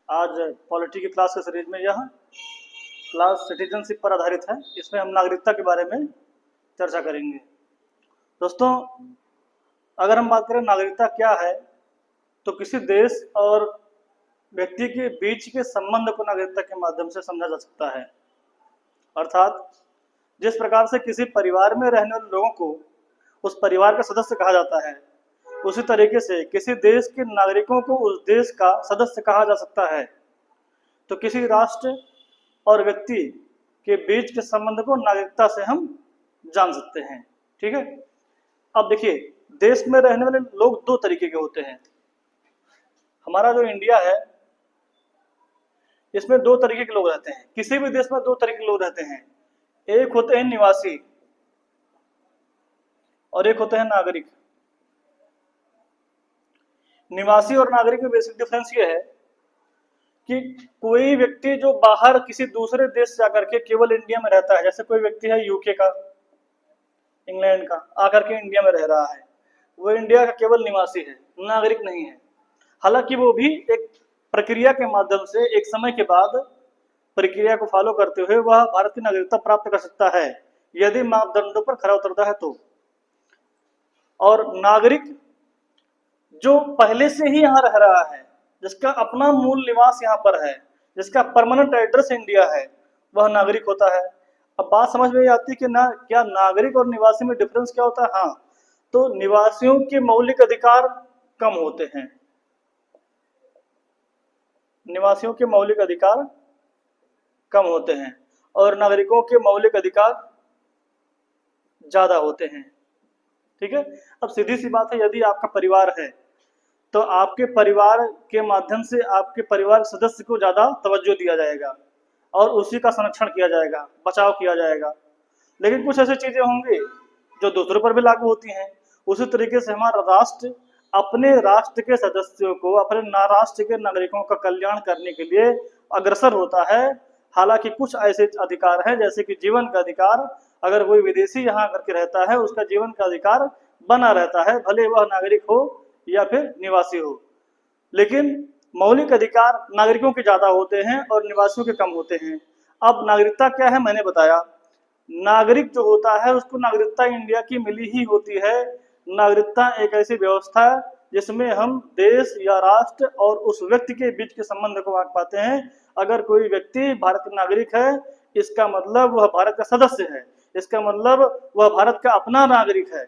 आज पॉलिटी की क्लास के सीरीज में यह क्लास सिटीजनशिप पर आधारित है। इसमें हम नागरिकता के बारे में चर्चा करेंगे। दोस्तों, अगर हम बात करें नागरिकता क्या है, तो किसी देश और व्यक्ति के बीच के संबंध को नागरिकता के माध्यम से समझा जा सकता है। अर्थात जिस प्रकार से किसी परिवार में रहने वाले लोगों को उस परिवार का सदस्य कहा जाता है, उसी तरीके से किसी देश के नागरिकों को उस देश का सदस्य कहा जा सकता है। तो किसी राष्ट्र और व्यक्ति के बीच के संबंध को नागरिकता से हम जान सकते हैं। ठीक है। अब देखिए, देश में रहने वाले लोग दो तरीके के होते हैं। हमारा जो इंडिया है, इसमें दो तरीके के लोग रहते हैं। किसी भी देश में दो तरीके के लोग रहते हैं। एक होते हैं निवासी और एक होते हैं नागरिक। निवासी और नागरिक में बेसिक डिफरेंस ये है कि कोई व्यक्ति जो बाहर किसी दूसरे देश जाकर के केवल इंडिया में रहता है, जैसे कोई व्यक्ति है यूके का, इंग्लैंड का, आकर के इंडिया में रह रहा है, वो इंडिया का केवल निवासी है, नागरिक नहीं है। हालांकि वो भी एक प्रक्रिया के माध्यम से एक समय के बाद प्रक्रिया को फॉलो करते हुए वह भारत की नागरिकता प्राप्त कर सकता है, यदि मापदंडों पर खरा उतरता है तो। और नागरिक जो पहले से ही यहाँ रह रहा है, जिसका अपना मूल निवास यहाँ पर है, जिसका परमानेंट एड्रेस इंडिया है, वह नागरिक होता है। अब बात समझ में आती है कि ना क्या नागरिक और निवासी में डिफरेंस क्या होता है। हाँ, तो निवासियों के मौलिक अधिकार कम होते हैं। निवासियों के मौलिक अधिकार कम होते हैं और नागरिकों के मौलिक अधिकार ज्यादा होते हैं। ठीक है। अब सीधी सी बात है, यदि आपका परिवार है तो आपके परिवार के माध्यम से आपके परिवार सदस्य को ज्यादा तवज्जो दिया जाएगा और उसी का संरक्षण किया जाएगा, बचाव किया जाएगा। लेकिन कुछ ऐसी चीजें होंगी जो दूसरों पर भी लागू होती हैं। उसी तरीके से हमारा राष्ट्र अपने राष्ट्र के सदस्यों को, अपने राष्ट्र के नागरिकों का कल्याण करने के लिए अग्रसर होता है। हालांकि कुछ ऐसे अधिकार हैं, जैसे कि जीवन का अधिकार, अगर कोई विदेशी यहाँ करके रहता है उसका जीवन का अधिकार बना रहता है, भले वह नागरिक हो या फिर निवासी हो। लेकिन मौलिक अधिकार नागरिकों के ज्यादा होते हैं और निवासियों के कम होते हैं। अब नागरिकता क्या है, मैंने बताया। नागरिक जो होता है उसको नागरिकता इंडिया की मिली ही होती है। नागरिकता एक ऐसी व्यवस्था है जिसमें हम देश या राष्ट्र और उस व्यक्ति के बीच के संबंध को आंक पाते हैं। अगर कोई व्यक्ति भारत का नागरिक है, इसका मतलब वह भारत का सदस्य है, इसका मतलब वह भारत का अपना नागरिक है,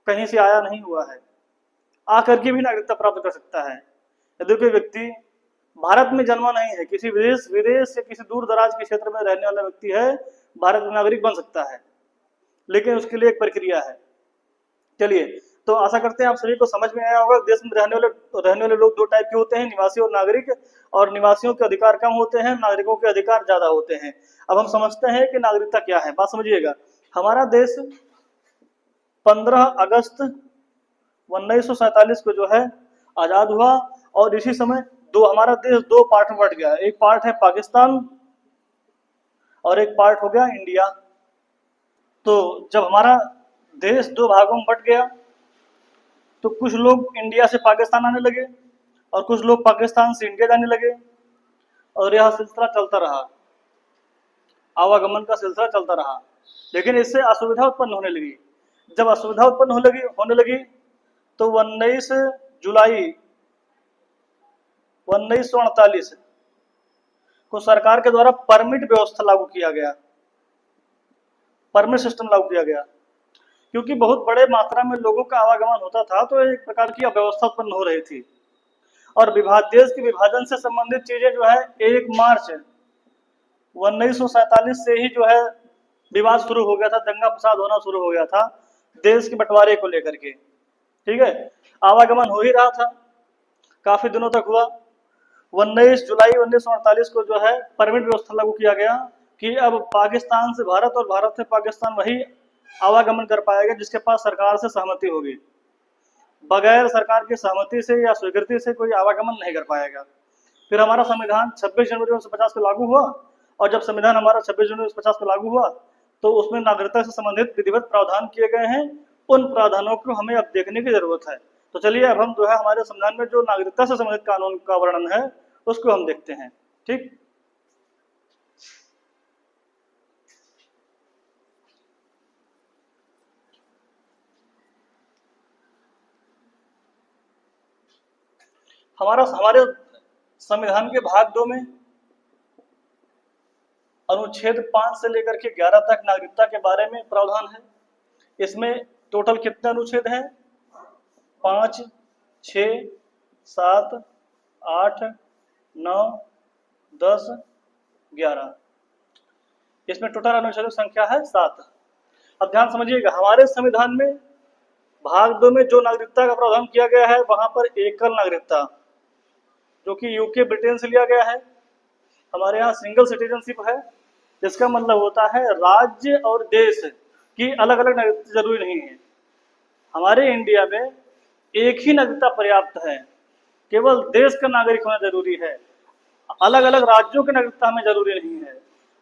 कहीं से आया नहीं हुआ है, आकर के भी नागरिकता प्राप्त कर सकता है। यदि कोई व्यक्ति भारत में जन्मा नहीं है, किसी विदेश से किसी दूर दराज के क्षेत्र में रहने वाला व्यक्ति है, भारत का नागरिक बन सकता है, लेकिन उसके लिए एक प्रक्रिया है। चलिए, तो आशा करते हैं आप सभी को समझ में आया होगा। देश में रहने वाले लोग दो टाइप के होते हैं, निवासी और नागरिक। और निवासियों के अधिकार कम होते हैं, नागरिकों के अधिकार ज्यादा होते हैं। अब हम समझते हैं कि नागरिकता क्या है। बात समझिएगा। हमारा देश 15 अगस्त 1947 को जो है आजाद हुआ और इसी समय हमारा देश दो पार्ट में बट गया। एक पार्ट है पाकिस्तान और एक पार्ट हो गया इंडिया। तो जब हमारा देश दो भागों में बट गया तो कुछ लोग इंडिया से पाकिस्तान आने लगे और कुछ लोग पाकिस्तान से इंडिया जाने लगे और यह सिलसिला चलता रहा, आवागमन का सिलसिला चलता रहा। लेकिन इससे असुविधा उत्पन्न होने लगी। जब असुविधा उत्पन्न होने लगी तो 19 जुलाई 1948 को सरकार के द्वारा परमिट व्यवस्था लागू किया गया, परमिट सिस्टम लागू किया गया। क्योंकि बहुत बड़े मात्रा में लोगों का आवागमन होता था तो एक प्रकार की अव्यवस्था उत्पन्न हो रही थी। और देश के विभाजन से संबंधित चीजें जो है 1 मार्च 1947 से ही जो है विवाद शुरू हो गया था, दंगा फसाद होना शुरू हो गया था देश के बंटवारे को लेकर के। ठीक है। आवागमन हो ही रहा था, काफी दिनों तक हुआ। 19 जुलाई 1948 को जो है परमिट व्यवस्था लागू किया गया कि अब पाकिस्तान से भारत और भारत से पाकिस्तान वही आवागमन कर पाएगा जिसके पास सरकार से सहमति होगी। बगैर सरकार की सहमति से या स्वीकृति से कोई आवागमन नहीं कर पाएगा। फिर हमारा संविधान 26 जनवरी 1950 को लागू हुआ और जब संविधान हमारा 26 जनवरी 1950 को लागू हुआ तो उसमें नागरिकता से संबंधित विधिवत प्रावधान किए गए हैं। उन प्रावधानों को हमें अब देखने की जरूरत है। तो चलिए, अब हम जो है हमारे संविधान में जो नागरिकता से संबंधित कानून का वर्णन है उसको हम देखते हैं। ठीक, हमारे संविधान के भाग 2 में अनुच्छेद 5 से लेकर के 11 तक नागरिकता के बारे में प्रावधान है। इसमें टोटल कितने अनुच्छेद हैं? 5, 6, 7, 8, 9, 10, 11। इसमें टोटल अनुच्छेदों की संख्या है 7। अब ध्यान समझिएगा, हमारे संविधान में भाग 2 में जो नागरिकता का प्रावधान किया गया है, वहां पर एकल नागरिकता, जो कि यूके ब्रिटेन से लिया गया है, हमारे यहाँ सिंगल सिटीजनशिप है, जिसका मतलब होता है राज्य और देश की अलग अलग नागरिकता जरूरी नहीं है। हमारे इंडिया में एक ही नागरिकता पर्याप्त है, केवल देश का नागरिक होना जरूरी है, अलग अलग राज्यों की नागरिकता हमें जरूरी नहीं है।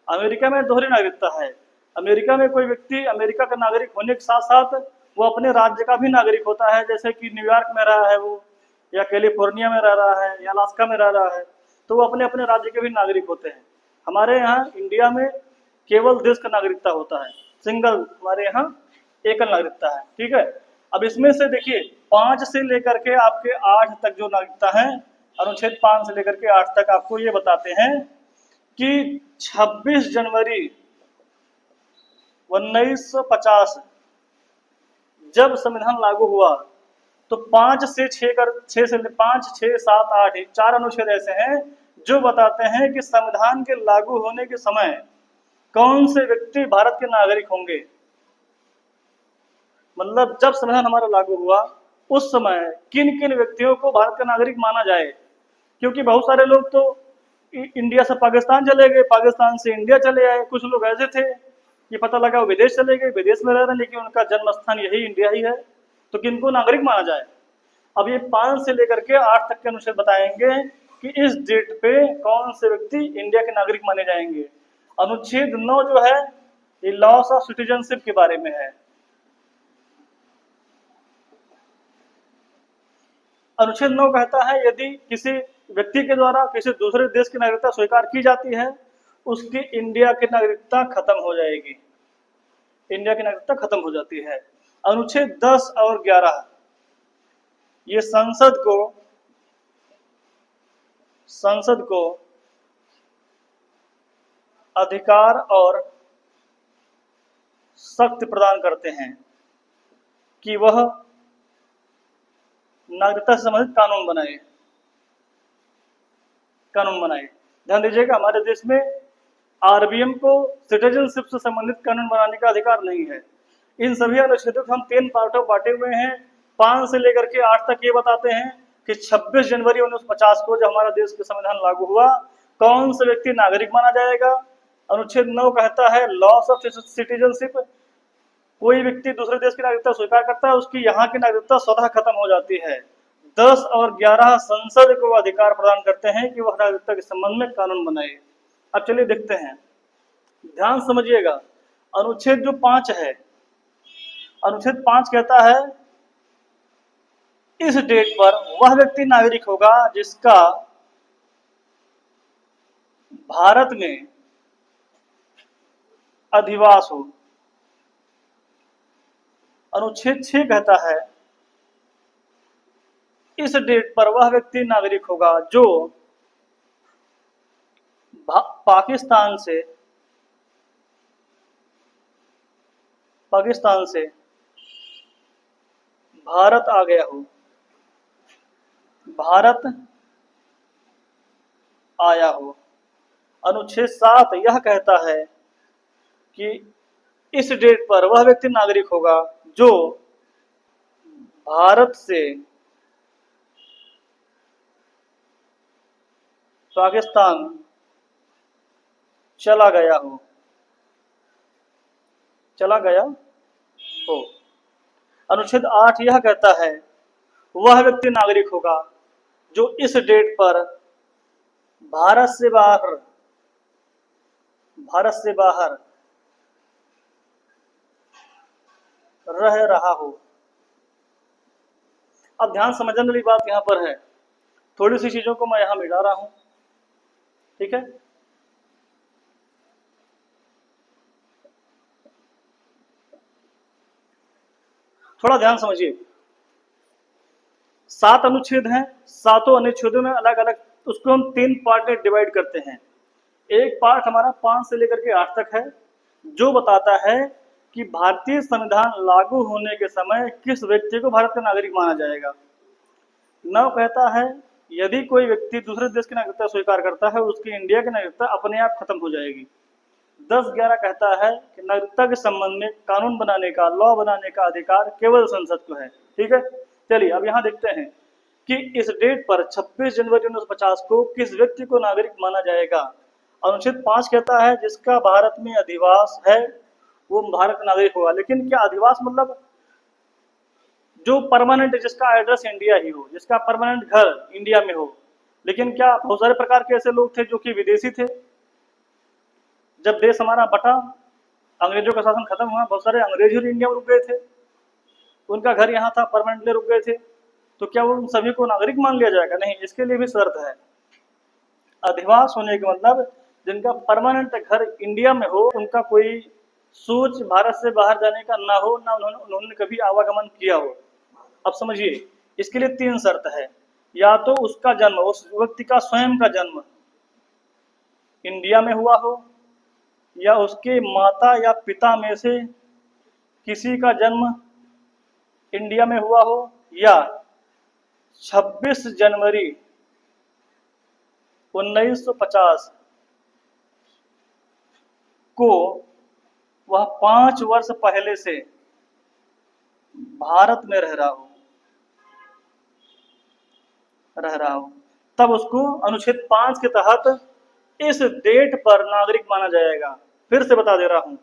अमेरिका में दोहरी नागरिकता है। अमेरिका में कोई व्यक्ति अमेरिका का नागरिक होने के साथ साथ वो अपने राज्य का भी नागरिक होता है, जैसे कि न्यूयॉर्क में रहा है वो, या कैलिफोर्निया में रह रहा है, या अलास्का में रह रहा है, तो वो अपने अपने राज्य के भी नागरिक होते हैं। हमारे यहाँ इंडिया में केवल देश का नागरिकता होता है, सिंगल, हमारे यहाँ एकल नागरिकता है। ठीक है, अब इसमें से देखिए 5 से लेकर के आपके 8 तक जो नागरिकता है, अनुच्छेद 5 से लेकर के 8 तक आपको ये बताते हैं कि 26 जनवरी 1950 जब संविधान लागू हुआ, तो 5 से 5, 6, 7, 8 4 अनुच्छेद ऐसे हैं जो बताते हैं कि संविधान के लागू होने के समय कौन से व्यक्ति भारत के नागरिक होंगे। मतलब जब संविधान हमारा लागू हुआ उस समय किन किन व्यक्तियों को भारत का नागरिक माना जाए, क्योंकि बहुत सारे लोग तो इंडिया से पाकिस्तान चले गए, पाकिस्तान से इंडिया चले आए, कुछ लोग ऐसे थे कि पता लगा वो विदेश चले गए, विदेश में रह रहे हैं, लेकिन उनका जन्म स्थान यही इंडिया ही है, तो किनको नागरिक माना जाए। अब ये 5 से लेकर के 8 तक के अनुच्छेद बताएंगे कि इस डेट पे कौन से व्यक्ति इंडिया के नागरिक माने जाएंगे। अनुच्छेद 9 जो है ये लॉस ऑफ सिटीजनशिप के बारे में है। अनुच्छेद 9 कहता है यदि किसी व्यक्ति के द्वारा किसी दूसरे देश की नागरिकता स्वीकार की जाती है, उसकी इंडिया की नागरिकता खत्म हो जाएगी, इंडिया की नागरिकता खत्म हो जाती है। अनुच्छेद 10 और 11 ये संसद को अधिकार और शक्ति प्रदान करते हैं कि वह नागरिकता से संबंधित कानून बनाए। ध्यान दीजिएगा, हमारे देश में आरबीएम को सिटीजनशिप से संबंधित कानून बनाने का अधिकार नहीं है। इन सभी अनुच्छेदों को हम 3 पार्टों में बांटे हुए हैं। 5 से लेकर के 8 तक ये बताते हैं कि 26 जनवरी 1950 को जब हमारा देश का संविधान लागू हुआ, कौन से व्यक्ति नागरिक माना जाएगा। अनुच्छेद 9 कहता है लॉस ऑफ सिटीजनशिप, कोई व्यक्ति दूसरे देश की नागरिकता स्वीकार करता है, उसकी यहाँ की नागरिकता स्वतः खत्म हो जाती है। 10 और 11 संसद को अधिकार प्रदान करते हैं कि वह नागरिकता के संबंध में कानून बनाए। अब चलिए देखते हैं, ध्यान समझिएगा। अनुच्छेद जो 5 है, अनुच्छेद 5 कहता है इस डेट पर वह व्यक्ति नागरिक होगा जिसका भारत में अधिवास हो। अनुच्छेद 6 कहता है इस डेट पर वह व्यक्ति नागरिक होगा जो पाकिस्तान से भारत आ गया हो, भारत आया हो। अनुच्छेद 7 यह कहता है कि इस डेट पर वह व्यक्ति नागरिक होगा जो भारत से पाकिस्तान चला गया हो। अनुच्छेद 8 यह कहता है वह व्यक्ति नागरिक होगा जो इस डेट पर भारत से बाहर रह रहा हो। अब ध्यान समझने वाली बात यहाँ पर है, थोड़ी सी चीजों को मैं यहाँ मिटा रहा हूँ। ठीक है। थोड़ा ध्यान समझिए, 7 अनुच्छेद हैं, सातों अनुच्छेदों में अलग अलग, उसको हम 3 पार्ट में डिवाइड करते हैं। एक पार्ट हमारा 5 से लेकर के 8 तक है, जो बताता है कि भारतीय संविधान लागू होने के समय किस व्यक्ति को भारत का नागरिक माना जाएगा। 9 कहता है यदि कोई व्यक्ति दूसरे देश की नागरिकता स्वीकार करता है, उसकी इंडिया की नागरिकता अपने आप खत्म हो जाएगी। 10-11 कहता है कि नागरिकता के संबंध में कानून बनाने का, लॉ बनाने का अधिकार केवल संसद को है। ठीक है, चलिए अब यहाँ देखते हैं कि इस डेट पर 26 जनवरी 1950 को किस व्यक्ति को नागरिक माना जाएगा। अनुच्छेद 5 कहता है जिसका भारत में अधिवास है वो भारत का नागरिक होगा। लेकिन क्या अधिवास मतलब जो परमानेंट, जिसका एड्रेस इंडिया ही हो, जिसका परमानेंट घर इंडिया में हो। लेकिन क्या बहुत सारे प्रकार के ऐसे लोग थे जो कि विदेशी थे। जब देश हमारा बटा, अंग्रेजों का शासन खत्म हुआ, बहुत सारे अंग्रेज ही इंडिया में रुक गए थे, उनका घर यहाँ था, परमानेंटली रुक गए थे, तो क्या वो उन सभी को नागरिक मान लिया जाएगा? नहीं, इसके लिए भी शर्त है। अधिवास होने का मतलब जिनका परमानेंट घर इंडिया में हो, उनका कोई सोच भारत से बाहर जाने का ना हो, ना उन्होंने कभी आवागमन किया हो। अब समझिए, इसके लिए 3 शर्त है। या तो उसका जन्म, उस व्यक्ति का स्वयं का जन्म इंडिया में हुआ हो, या उसके माता या पिता में से किसी का जन्म इंडिया में हुआ हो, या 26 जनवरी 1950 को वह 5 वर्ष पहले से भारत में रह रहा हो, तब उसको अनुच्छेद 5 के तहत इस डेट पर नागरिक माना जाएगा। फिर से बता दे रहा हूं,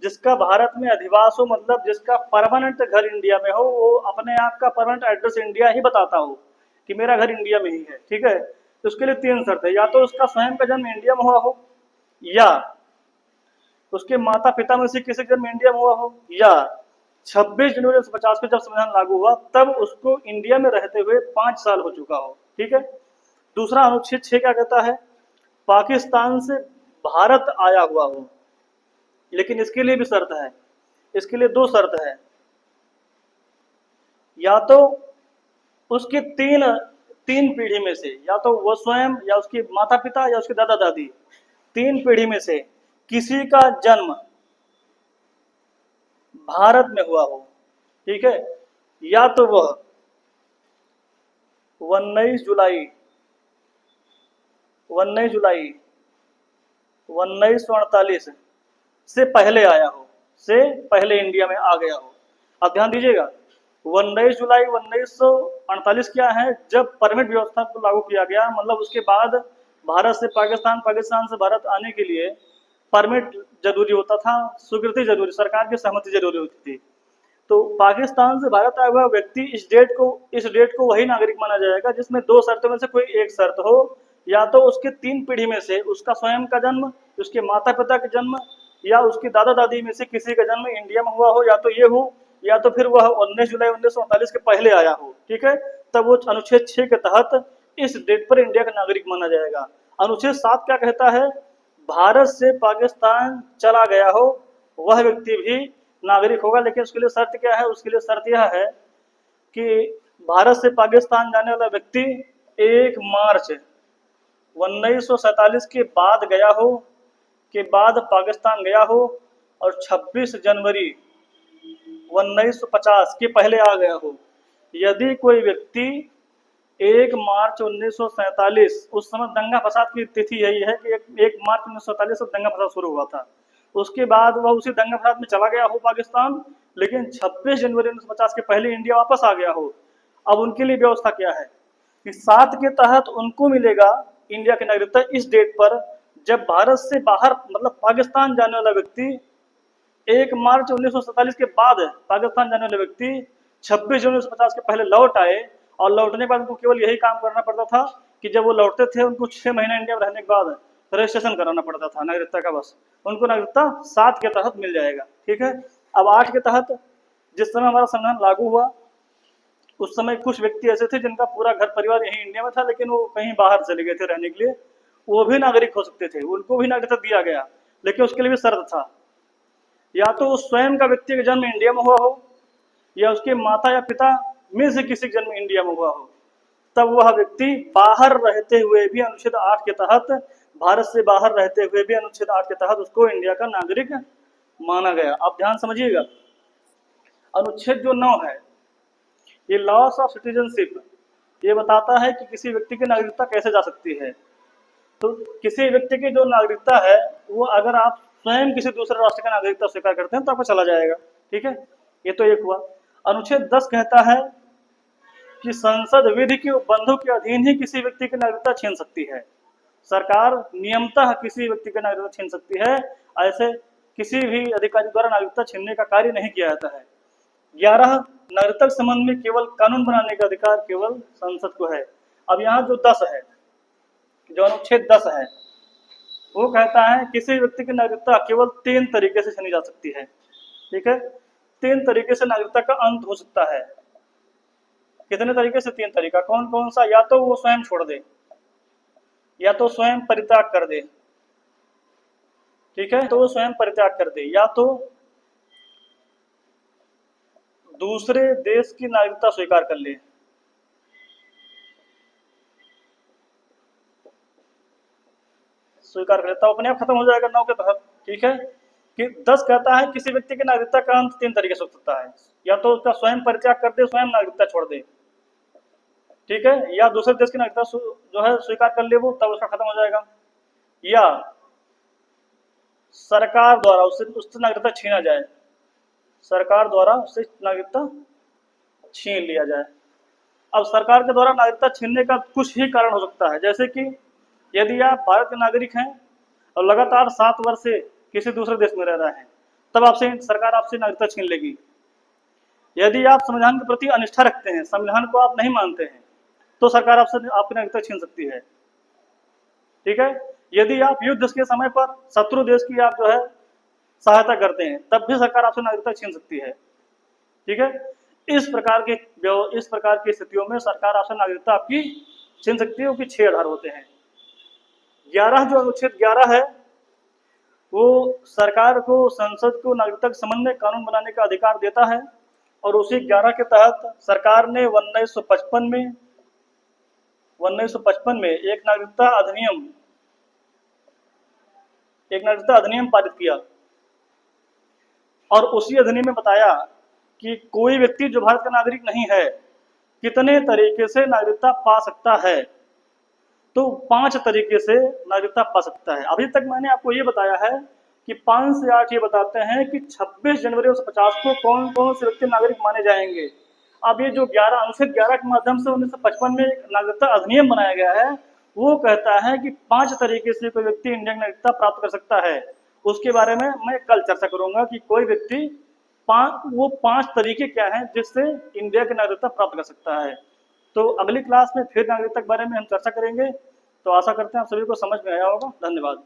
जिसका भारत में अधिवास हो, मतलब जिसका परमानेंट घर इंडिया में हो, वो अपने आप का परमानेंट एड्रेस इंडिया ही बताता हो कि मेरा घर इंडिया में ही है। ठीक है, तो उसके लिए 3 शर्त है। या तो उसका स्वयं का जन्म इंडिया में हुआ हो, या उसके माता पिता में से किसी का जन्म इंडिया में हुआ हो, या 26 जनवरी 1950 को जब संविधान लागू हुआ तब उसको इंडिया में रहते हुए 5 साल हो चुका हो। ठीक है। दूसरा अनुच्छेद 6 क्या कहता है? पाकिस्तान से भारत आया हुआ हो। लेकिन इसके लिए भी शर्त है, इसके लिए 2 शर्त है। या तो उसके तीन पीढ़ी में से, या तो वो स्वयं, या उसके माता पिता, या उसके दादा दादी, 3 पीढ़ी में से किसी का जन्म भारत में हुआ हो। ठीक है, या तो वह 19 जुलाई 1948 से पहले आया हो, से पहले इंडिया में आ गया हो। अब ध्यान दीजिएगा, 19 जुलाई 1948 क्या है? जब परमिट व्यवस्था को लागू किया गया, मतलब उसके बाद भारत से पाकिस्तान, पाकिस्तान से भारत आने के लिए परमिट जरूरी होता था, स्वीकृति जरूरी, सरकार की सहमति जरूरी होती थी। तो पाकिस्तान से भारत आया हुआ व्यक्ति इस डेट को वही नागरिक माना जाएगा जिसमें 2 शर्तों में से कोई एक शर्त हो। या तो उसके 3 पीढ़ी में से उसका स्वयं का जन्म, उसके माता पिता का जन्म, या उसके दादा दादी में से किसी का जन्म इंडिया में हुआ हो, या तो ये हो, या तो फिर वह 19 जुलाई 1948 के पहले आया हो। ठीक है, तब वो अनुच्छेद 6 के तहत इस डेट पर इंडिया का नागरिक माना जाएगा। अनुच्छेद 7 क्या कहता है? भारत से पाकिस्तान चला गया हो वह व्यक्ति भी नागरिक होगा। लेकिन उसके लिए शर्त क्या है? उसके लिए शर्त यह है कि भारत से पाकिस्तान जाने वाला व्यक्ति 1 मार्च 1947 के बाद गया हो, के बाद पाकिस्तान गया हो, और 26 जनवरी 1950 के पहले आ गया हो। यदि कोई व्यक्ति 1 मार्च 1947, उस समय दंगा फसाद की तिथि यही है कि 1 मार्च 1947 से दंगा फसाद शुरू हुआ था, उसके बाद वह उसी दंगा फसाद में चला गया हो पाकिस्तान, लेकिन 26 जनवरी 1950 के पहले इंडिया वापस आ गया हो। अब उनके लिए व्यवस्था क्या है कि 7 के तहत उनको मिलेगा इंडिया की नागरिकता इस डेट पर, जब भारत से बाहर, मतलब पाकिस्तान जाने वाला व्यक्ति 1 मार्च 1947 के बाद पाकिस्तान जाने वाले व्यक्ति 26 जनवरी 1950 के पहले लौट आए, और लौटने के बाद उनको केवल यही काम करना पड़ता था कि जब वो लौटते थे उनको 6 महीने इंडिया में रहने के बाद रजिस्ट्रेशन कराना पड़ता था नागरिकता का। बस उनको नागरिकता 7 के तहत मिल जाएगा। ठीक है, अब 8 के तहत, जिस समय हमारा संविधान लागू हुआ उस समय कुछ व्यक्ति ऐसे थे जिनका पूरा घर परिवार यही इंडिया में था, लेकिन वो कहीं बाहर चले गए थे रहने के लिए, वो भी नागरिक हो सकते थे, उनको भी नागरिकता दिया गया, लेकिन उसके लिए भी शर्त था, या तो उस स्वयं का व्यक्ति का जन्म इंडिया में हुआ हो, या उसके माता या पिता में से किसी का जन्म इंडिया में हुआ हो, तब वह व्यक्ति बाहर रहते हुए भी अनुच्छेद 8 के तहत, भारत से बाहर रहते हुए भी अनुच्छेद 8 के तहत उसको इंडिया का नागरिक माना गया। आप ध्यान समझिएगा। अनुच्छेद जो 9 है, ये लॉस ऑफ सिटीजनशिप, ये बताता है कि किसी व्यक्ति की नागरिकता कैसे जा सकती है। तो किसी व्यक्ति की जो नागरिकता है, वो अगर आप स्वयं किसी दूसरे राष्ट्र का नागरिकता स्वीकार करते हैं तो आपको चला जाएगा। ठीक है, ये तो एक हुआ। अनुच्छेद 10 कहता है कि संसद विधि के उपबंधों के अधीन ही किसी व्यक्ति की नागरिकता छीन सकती है। सरकार नियमतः किसी व्यक्ति की नागरिकता छीन सकती है, ऐसे किसी भी अधिकारी द्वारा नागरिकता छीनने का कार्य नहीं किया जाता है। 11, नागरिकता के संबंध में केवल कानून बनाने का अधिकार केवल संसद को है। अब यहाँ जो 10 है, जो अनुच्छेद 10 है, वो कहता है किसी व्यक्ति की नागरिकता केवल 3 तरीके से छीनी जा सकती है। ठीक है, 3 तरीके से नागरिकता का अंत हो सकता है। कितने तरीके से? 3 तरीका। कौन कौन सा? या तो वो स्वयं छोड़ दे, या तो स्वयं परित्याग कर दे। ठीक है, तो वो स्वयं परित्याग कर दे, या तो दूसरे देश की नागरिकता स्वीकार कर ले। स्वीकार कर लेता अपने आप खत्म हो जाएगा 9 के तहत। ठीक है, कि 10 कहता है किसी व्यक्ति की नागरिकता का अंत 3 तरीके से हो सकता है, या तो उसका स्वयं परित्याग कर दे, स्वयं नागरिकता छोड़ दे। ठीक है, या दूसरे देश की नागरिकता जो है स्वीकार कर ले वो, तब उसका खत्म हो जाएगा, या सरकार द्वारा उससे नागरिकता छीना जाए, सरकार द्वारा उससे नागरिकता छीन लिया जाए। अब सरकार के द्वारा नागरिकता छीनने का कुछ ही कारण हो सकता है, जैसे कि यदि आप भारत के नागरिक हैं और लगातार 7 वर्ष से किसी दूसरे देश में रह रहे हैं, तब आपसे सरकार आपसे नागरिकता छीन लेगी। यदि आप संविधान के प्रति अनिष्ठा रखते हैं, संविधान को आप नहीं मानते हैं, तो सरकार आपसे आपकी नागरिकता छीन सकती है। ठीक है, यदि आप युद्ध के समय पर शत्रु देश की आप जो है सहायता करते हैं, तब भी सरकार आपसे नागरिकता छीन सकती है। ठीक है, इस प्रकार की स्थितियों में सरकार आपसे नागरिकता आपकी छीन सकती है, क्योंकि 6 आधार होते हैं। 11 जो अनुच्छेद 11 है, वो सरकार को, संसद को नागरिकता के संबंध में कानून बनाने का अधिकार देता है, और उसी 11 के तहत सरकार ने 1955 में एक नागरिकता अधिनियम पारित किया, और उसी अधिनियम में बताया कि कोई व्यक्ति जो भारत का नागरिक नहीं है, कितने तरीके से नागरिकता पा सकता है। तो 5 तरीके से नागरिकता पा सकता है। अभी तक मैंने आपको ये बताया है कि 5 से 8 ये बताते हैं कि 26 जनवरी 1950 को कौन कौन से व्यक्ति नागरिक माने जाएंगे। अब ये जो 11 अनुच्छेद 11 के माध्यम से 1955 में नागरिकता अधिनियम बनाया गया है, वो कहता है कि 5 तरीके से कोई व्यक्ति इंडियन नागरिकता प्राप्त कर सकता है। उसके बारे में मैं कल चर्चा करूंगा कि कोई व्यक्ति वो 5 तरीके क्या हैं जिससे इंडिया की नागरिकता प्राप्त कर सकता है। तो अगली क्लास में फिर नागरिकता के बारे में हम चर्चा करेंगे। तो आशा करते हैं आप सभी को समझ में आया होगा। धन्यवाद।